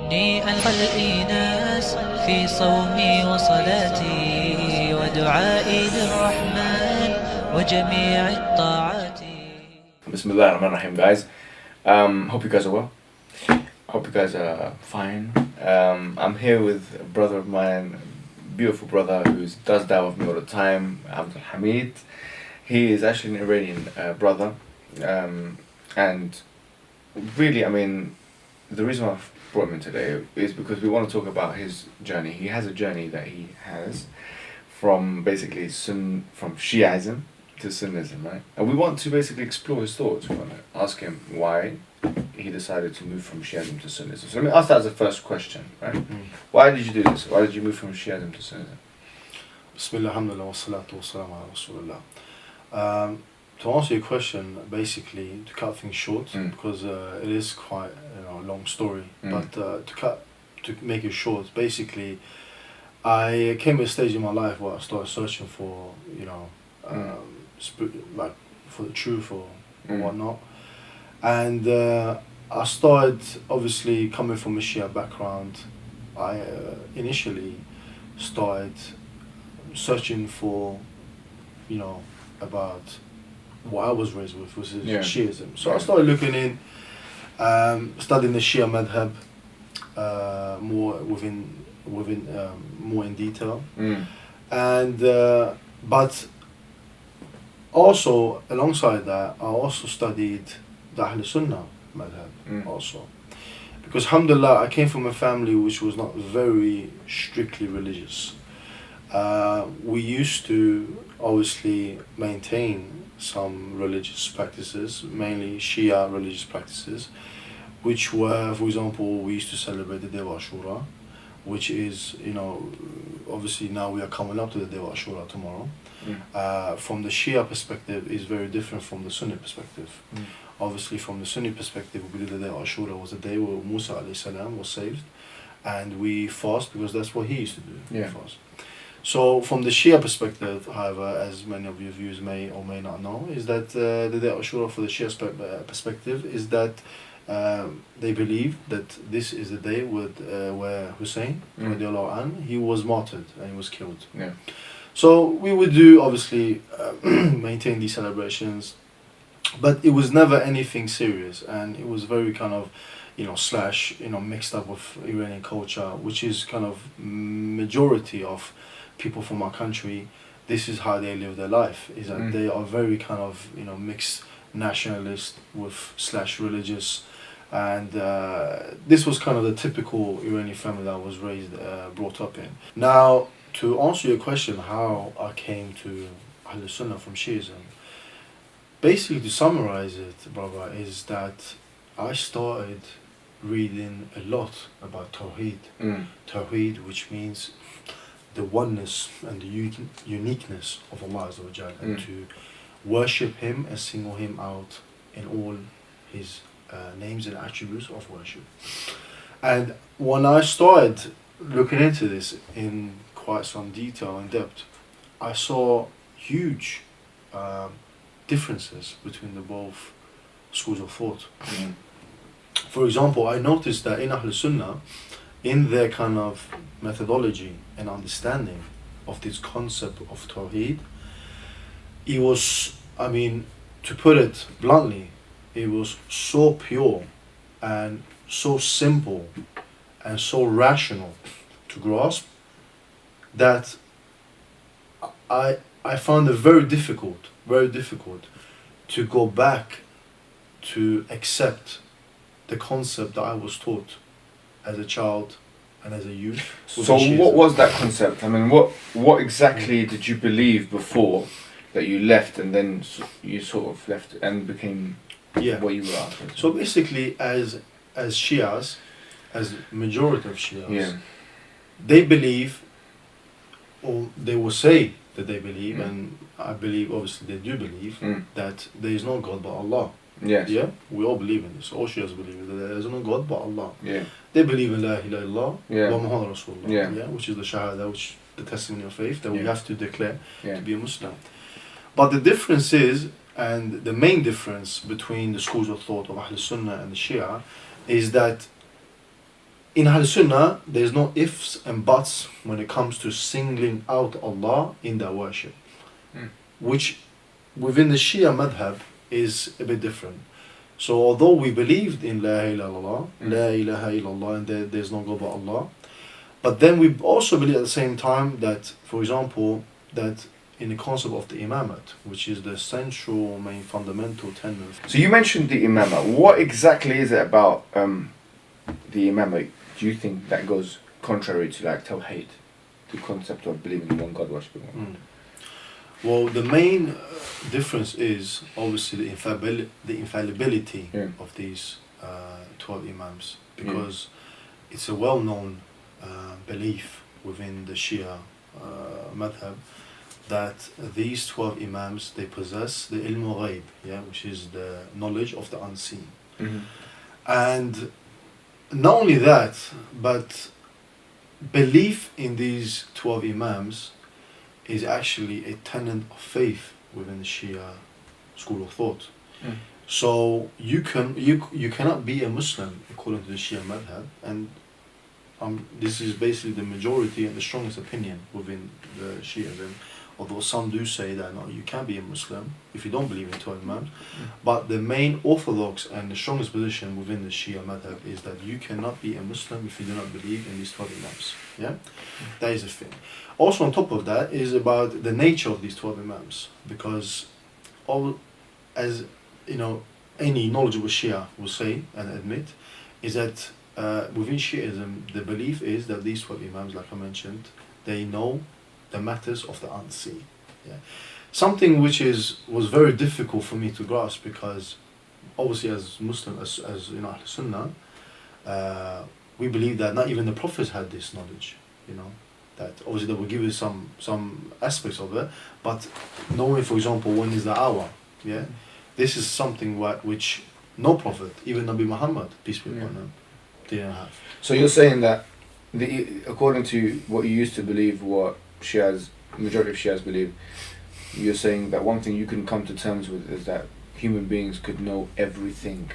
إني ألقى الإناس في صومي وصلاتي ودعائي للرحمن وجميع الطاعات. Bismillah ar-Rahman ar-Rahim, guys. Hope you guys are well. Hope you guys are fine. I'm here with a brother of mine, beautiful brother who does dawah with me all the time, Abdul Hamid. He is actually an Iranian brother. And really, I mean, the reason why I've brought him in today is because we want to talk about his journey. He has a journey that he has from basically from Shi'ism to Sunnism, right? And we want to basically explore his thoughts. We want to ask him why he decided to move from Shi'ism to Sunnism. So let me ask that as a first question, right? Why did you do this? Why did you move from Shi'ism to Sunnism? Bismillah, alhamdulillah, wa salatu wa salam ala Rasulullah. To answer your question, basically, to cut things short, because it is quite a long story, but to make it short, basically, I came to a stage in my life where I started searching for, like for the truth or whatnot, and I started obviously coming from a Shia background. I initially started searching for, about what I was raised with, which is Shiism. So I started looking in, studying the Shia madhab more more in detail, and but also alongside that, I also studied the Ahl Sunnah madhab also, because alhamdulillah I came from a family which was not very strictly religious. We used to obviously maintain some religious practices, mainly Shia religious practices, which were, for example, we used to celebrate the Day of Ashura, which is, obviously now we are coming up to the Day of Ashura tomorrow. From the Shia perspective is very different from the Sunni perspective. Obviously from the Sunni perspective, we believe the Day of Ashura was the day where Musa alayhi salam was saved, and we fast because that's what he used to do, fast. So from the Shia perspective, however, as many of your viewers may or may not know, is that the Day of Ashura for the Shia perspective is that they believe that this is the day where Hussein, radiallahu anh, he was martyred and he was killed. So we would do, obviously, maintain these celebrations, but it was never anything serious, and it was very kind of, mixed up with Iranian culture, which is kind of majority of people from our country. This is how they live their life, is that they are very kind of mixed nationalist with / religious, and this was kind of the typical Iranian family that I was brought up in. Now, to answer your question, how I came to Ahl Sunnah from Shiism, basically to summarize it, brother, is that I started reading a lot about Tawheed. Tawheed, which means the oneness and the uniqueness of Allah Azza wa Jal, and to worship Him and single Him out in all His names and attributes of worship. And when I started looking into this in quite some detail and depth, I saw huge differences between the both schools of thought. For example, I noticed that in Ahl Sunnah, in their kind of methodology and understanding of this concept of Tawheed, it was, to put it bluntly, it was so pure and so simple and so rational to grasp that I found it very difficult to go back to accept the concept that I was taught as a child and as a youth. So what was that concept? What exactly did you believe before that you left, and then you sort of left and became what you were after? So basically, as Shias, as majority of Shias, they believe, or they will say that they believe, and I believe, obviously they do believe, that there is no God but Allah. Yes. Yeah, we all believe in this. All Shias believe that there is no God but Allah. Yeah. They believe in La ilaha illallah wa Muhammad Rasulullah. Yeah. Which is the Shahada, which the testimony of faith that we have to declare to be a Muslim. But the difference is, and the main difference between the schools of thought of Ahl Sunnah and the Shia, is that in Ahl Sunnah, there's no ifs and buts when it comes to singling out Allah in their worship, which within the Shia madhab is a bit different. So although we believed in La ilaha illallah, La ilaha illallah, and there's no God but Allah, but then we also believe at the same time that, for example, that in the concept of the imamat, which is the central, main, fundamental tenet. So you mentioned the imamah. What exactly is it about the imamah? Do you think that goes contrary to like Tawheed, the concept of believing in one God, worshiping one? Well, the main difference is obviously the infallibility of these 12 imams, because it's a well-known belief within the Shia madhab that these 12 imams, they possess the ilm al-ghaib, which is the knowledge of the unseen. And not only that, but belief in these 12 imams is actually a tenet of faith within the Shia school of thought. So you cannot be a Muslim according to the Shia madhab, and this is basically the majority and the strongest opinion within the Shiism. Although some do say that no, you can be a Muslim if you don't believe in 12 imams, but the main orthodox and the strongest position within the Shia madhab is that you cannot be a Muslim if you do not believe in these 12 imams. That is a thing. Also on top of that is about the nature of these 12 imams, because as you know, any knowledgeable Shia will say and admit, is that within Shiism the belief is that these 12 imams, like I mentioned, they know the matters of the unseen. Something which was very difficult for me to grasp, because obviously as Muslim, as you know, Ahl Sunnah, we believe that not even the prophets had this knowledge, that obviously they will give you some aspects of it, but knowing, for example, when is the hour, this is something which no prophet, even Nabi Muhammad, peace be upon him, didn't have. So you're saying that according to what you used to believe, what Shias, majority of Shias believe, you're saying that one thing you can come to terms with is that human beings could know everything.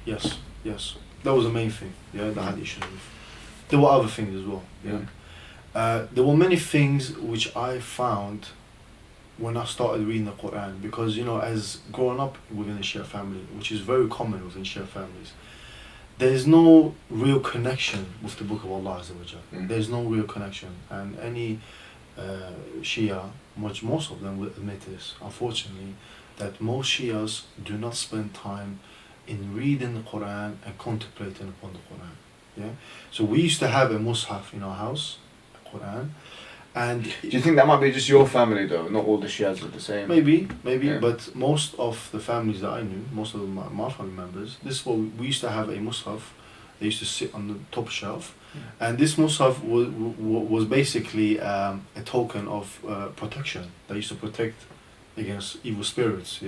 Yes, that was the main thing. The Hadith Sharif. There were other things as well. There were many things which I found when I started reading the Quran, because as growing up within the Shia family, which is very common within Shia families, there is no real connection with the Book of Allah Azza wa Jal. There is no real connection, and any Shia, most of them will admit this, unfortunately, that most Shias do not spend time in reading the Quran and contemplating upon the Quran. So we used to have a Mus'haf in our house, a Quran, and do you think that might be just your family though? Not all the Shias are the same. Maybe, but most of the families that I knew, most of my family members, this is what we used to have a Mus'haf. They used to sit on the top shelf, and this Mus'haf was basically a token of protection. They used to protect against evil spirits.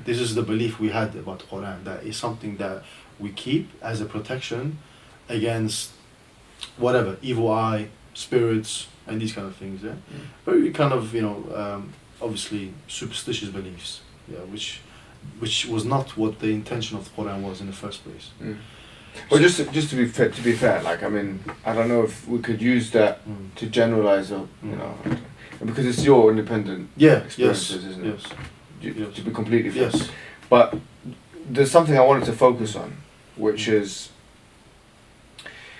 This is the belief we had about the Quran. That is something that we keep as a protection against whatever evil eye, spirits, and these kind of things. Very kind of obviously superstitious beliefs. Which was not what the intention of the Quran was in the first place. Well, just to be fair, like I mean, I don't know if we could use that to generalize, because it's your independent experiences, isn't it? To be completely fair. But there's something I wanted to focus on, which is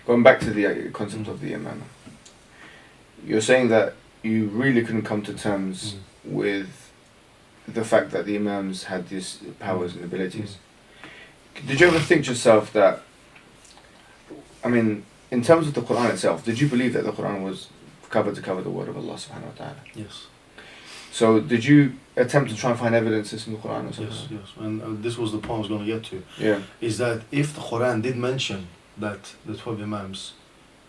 going back to the concept of the imam. You're saying that you really couldn't come to terms with the fact that the imams had these powers and abilities. Did you ever think to yourself that, I mean, in terms of the Quran itself, did you believe that the Quran was cover to cover the word of Allah subhanahu wa ta'ala? Yes. So did you attempt to try and find evidences in the Quran or something? Yes. And this was the point I was going to get to. Is that if the Quran did mention that the 12 imams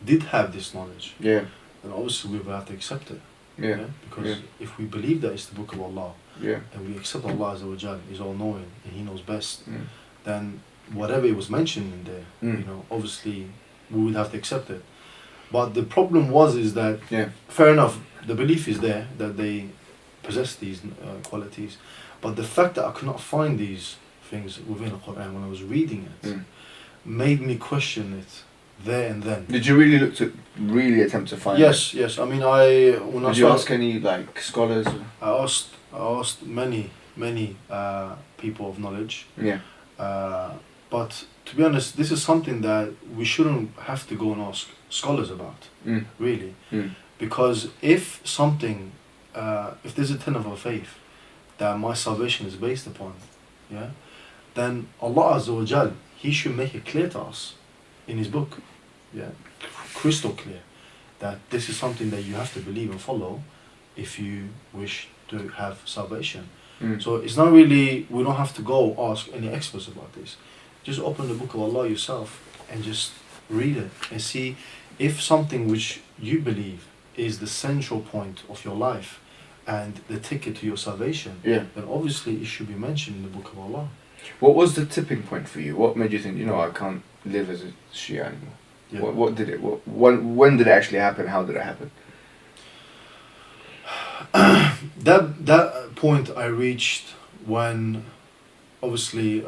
did have this knowledge, then obviously we will have to accept it. Because if we believe that it's the Book of Allah, and we accept Allah Azza wa Jal is all knowing and He knows best, then whatever it was mentioned in there, obviously we would have to accept it. But the problem is that fair enough, the belief is there that they possess these qualities, but the fact that I could not find these things within the Quran when I was reading it made me question it there and then. Did you really attempt to find? Yes, yes. I mean, when Did you ask any like scholars? I asked many people of knowledge. Yeah. But to be honest, this is something that we shouldn't have to go and ask scholars about, really, because if something, if there's a tenet of faith that my salvation is based upon, yeah, then Allah Azza wa Jal, He should make it clear to us in His book, yeah, crystal clear, that this is something that you have to believe and follow if you wish to have salvation. So it's not really, we don't have to go ask any experts about this. Just open the book of Allah yourself and just read it and see if something which you believe is the central point of your life and the ticket to your salvation, Yeah. then obviously it should be mentioned in the book of Allah. What was the tipping point for you? What made you think, I can't live as a Shia anymore? Yeah. What did it? When did it actually happen? How did it happen? That point I reached when, obviously,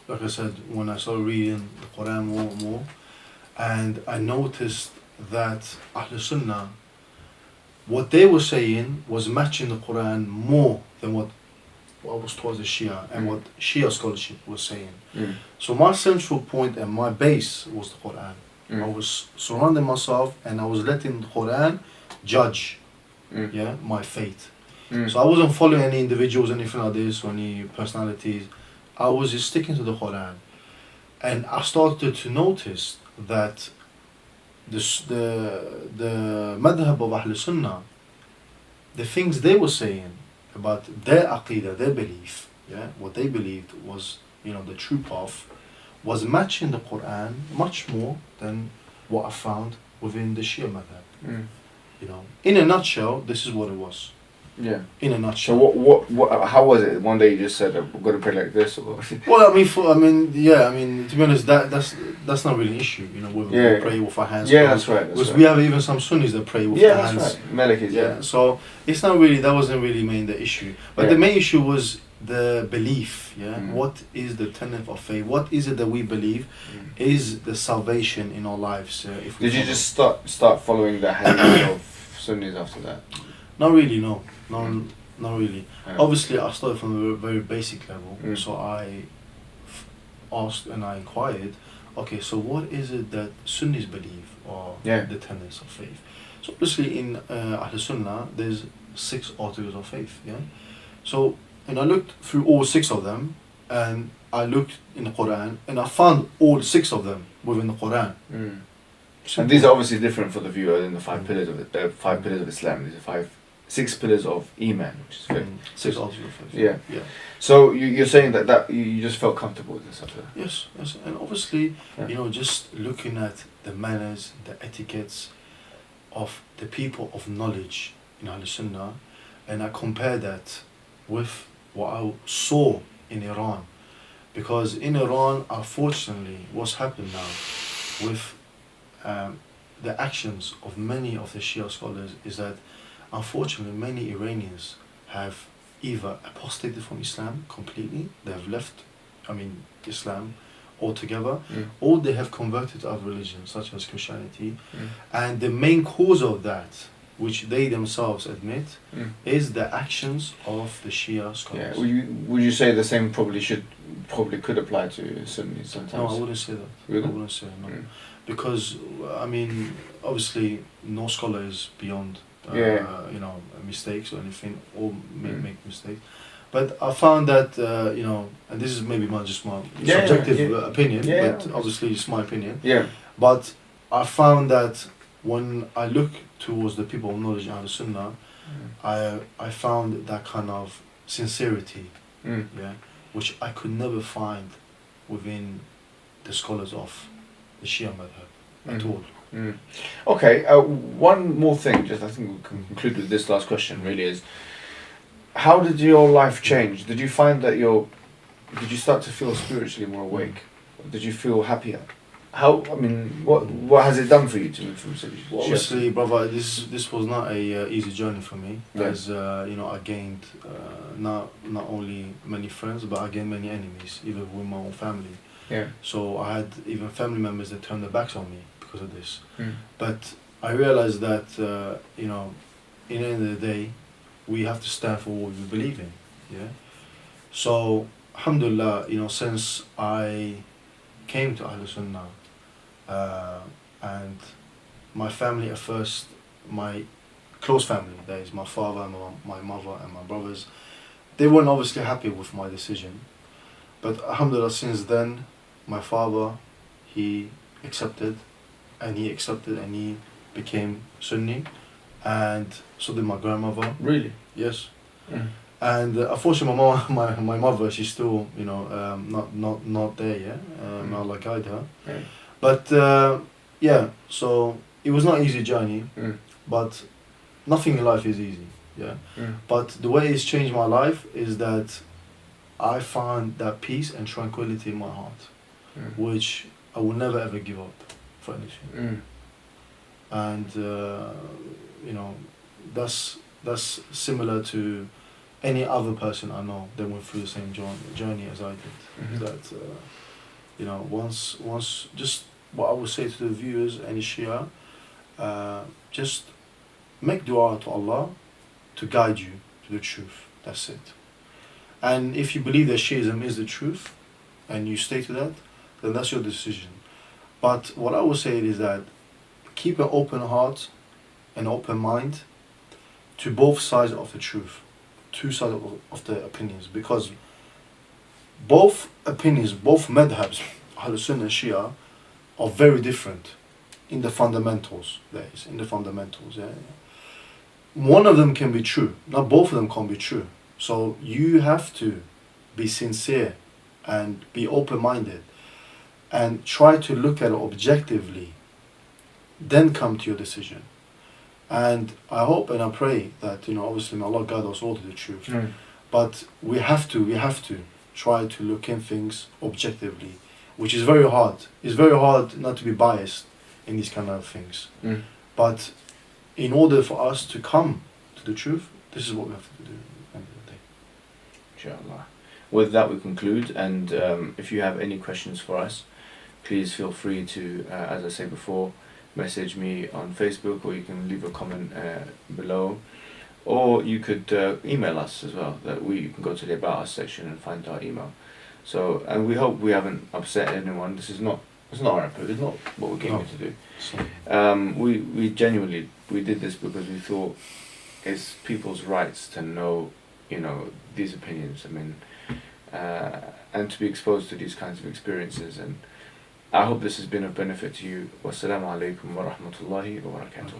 like I said, when I started reading the Quran more and more, and I noticed that Ahl Sunnah, what they were saying was matching the Quran more than what was towards the Shia and what Shia scholarship was saying. So my central point and my base was the Quran. I was surrounding myself and I was letting the Quran judge my fate. So I wasn't following any individuals, anything like this, or any personalities. I was just sticking to the Quran. And I started to notice that the madhab of Ahl Sunnah, the things they were saying about their aqidah, their belief, what they believed was, the true path, was matching the Quran much more than what I found within the Shia madhab. In a nutshell, this is what it was. Yeah. In a So nutshell. what? How was it? One day you just said, "We're going to pray like this," or Well, to be honest, that's not really an issue. Whether we pray with our hands. Yeah, closed. that's right. Because we have even some Sunnis that pray with their hands. That's right. Malikis, Yeah. So it's not really, that wasn't really main the issue. But the main issue was the belief. Yeah. What is the tenet of faith? What is it that we believe is the salvation in our lives? If we Did you follow. just start following the hadith of Sunnis after that? Not really, no. Not really. Yeah. Obviously, I started from a very basic level, so I asked and I inquired, okay, so what is it that Sunnis believe or the tenets of faith? So obviously in Ahl Sunnah, there's 6 articles of faith, So, and I looked through all 6 of them, and I looked in the Quran, and I found all 6 of them within the Quran. And these are obviously different for the viewer than the 5 pillars of the 5 pillars of Islam. These are 6 pillars of Iman, which is faith. 6 articles of faith. Yeah. Yeah. So you're saying that you just felt comfortable with this after that? Yes, and obviously, just looking at the manners, the etiquettes of the people of knowledge in Ahl Sunnah, and I compare that with what I saw in Iran, because in Iran, unfortunately, what's happened now with the actions of many of the Shia scholars is that, unfortunately, many Iranians have either apostated from Islam completely, they have left, Islam altogether, or they have converted to other religions, such as Christianity. And the main cause of that, which they themselves admit, is the actions of the Shia scholars. Yeah. Would you say the same probably could apply to Sunnis sometimes? No, I wouldn't say that. Really? I wouldn't say no. Because, obviously, no scholar is beyond mistakes or anything, all make mistakes. But I found that, and this is maybe just my subjective opinion, but obviously it's my opinion. Yeah. But I found that when I look towards the people of knowledge in Ahl Sunnah, I found that kind of sincerity, which I could never find within the scholars of the Shia madhab at all. Okay, one more thing, just I think we can conclude with this last question really is, how did your life change? Did you find that did you start to feel spiritually more awake? Did you feel happier? What has it done for you to move from Shia? Well, obviously, brother, this was not a easy journey for me. As I gained not only many friends, but I gained many enemies, even with my own family. Yeah. So I had even family members that turned their backs on me because of this. Mm. But I realized that, you know, in the end of the day, we have to stand for what we believe in. Yeah. So, alhamdulillah, you know, since I came to Ahl Sunnah, and my family at first, my close family, that is my father, my mother, and my brothers, they weren't obviously happy with my decision. But alhamdulillah, since then, my father, he accepted, and he became Sunni, and so did my grandmother. Really? Yes. Mm. And unfortunately, my mother, she's still, you know, not there yet. May Allah guide her. Yeah. But yeah, so it was not an easy journey, Mm. but nothing in life is easy. Yeah. Mm. But the way it's changed my life is that I found that peace and tranquility in my heart, Mm. which I will never ever give up for anything. Mm. And you know, that's similar to any other person I know that went through the same journey as I did. Mhm. That you know, once just what I would say to the viewers, any Shia, just make dua to Allah to guide you to the truth. That's it. And if you believe that Shiism is the truth, and you stay to that, then that's your decision. But what I would say is that keep an open heart, an open mind to both sides of the truth, two sides of the opinions, because both opinions, both madhabs, Ahl Sunnah and Shia, are very different in the fundamentals. That is, in the fundamentals. Yeah. One of them can be true, not both of them can be true. So you have to be sincere and be open-minded and try to look at it objectively, then come to your decision. And I hope and I pray that, you know, obviously may Allah guide us all to the truth. Mm. But we have to try to look in things objectively, which is very hard. It's very hard not to be biased in these kind of things. Mm. But in order for us to come to the truth, this is what we have to do at the end of the day. Inshallah. With that we conclude, and if you have any questions for us, please feel free to, as I said before, message me on Facebook, or you can leave a comment below, or you could email us as well. You can go to the About Us section and find our email. So, and we hope we haven't upset anyone. It's not our approach. It's not what we came here to do. So, We genuinely did this because we thought it's people's rights to know, you know, these opinions. I mean, and to be exposed to these kinds of experiences. And I hope this has been of benefit to you. Wassalamu alaikum wa rahmatullahi wa barakatuh.